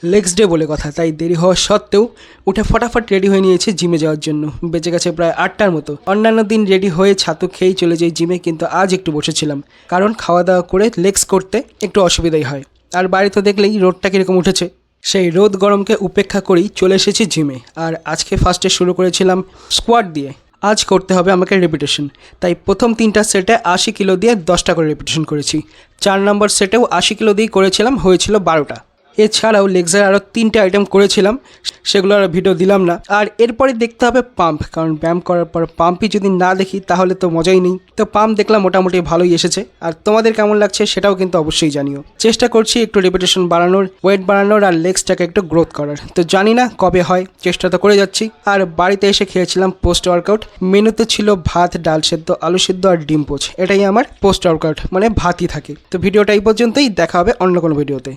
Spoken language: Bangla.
লেগস ডে বলে কথা, তাই দেরি হওয়া সত্ত্বেও উঠে ফটাফট রেডি হয়ে নিয়েছে জিমে যাওয়ার জন্য। বেঁচে গেছে প্রায় 8টার মতো। অন্যান্য দিন রেডি হয়ে ছাতু খেয়েই চলে যাই জিমে, কিন্তু আজ একটু বসেছিলাম, কারণ খাওয়া দাওয়া করে লেগস করতে একটু অসুবিধাই হয়। আর বাড়িতে দেখলেই রোদটা কীরকম উঠেছে, সেই রোদ গরমকে উপেক্ষা করেই চলে এসেছি জিমে। আর আজকে ফার্স্টে শুরু করেছিলাম স্কোয়াট দিয়ে। আজ করতে হবে আমাকে রেপিটেশন, তাই প্রথম 3টা সেটে 80 কিলো দিয়ে 10টা করে রেপিটেশন করেছি। 4 নম্বর সেটেও 80 কিলো দিয়েই করেছিলাম, হয়েছিল 12টা। এছাড়াও লেগসের আরও 3টে আইটেম করেছিলাম, সেগুলো আর ভিডিও দিলাম না। আর এরপরে দেখতে হবে পাম্প, কারণ ব্যায়াম করার পর পাম্পই যদি না দেখি তাহলে তো মজাই নেই। তো পাম্প দেখলাম মোটামুটি ভালোই এসেছে। আর তোমাদের কেমন লাগছে সেটাও কিন্তু অবশ্যই জানিও। চেষ্টা করছি একটু রেপিটেশন বাড়ানোর, ওয়েট বাড়ানোর আর লেগসটাকে একটু গ্রোথ করার। তো জানি না কবে হয়, চেষ্টা তো করে যাচ্ছি। আর বাড়িতে এসে খেয়েছিলাম পোস্ট ওয়ার্কআউট। মেনুতে ছিল ভাত, ডাল সেদ্ধ, আলু সেদ্ধ আর ডিম পোচ। এটাই আমার পোস্ট ওয়ার্কআউট, মানে ভাতই থাকে। তো ভিডিওটা এই পর্যন্তই, দেখা হবে অন্য কোনো ভিডিওতে।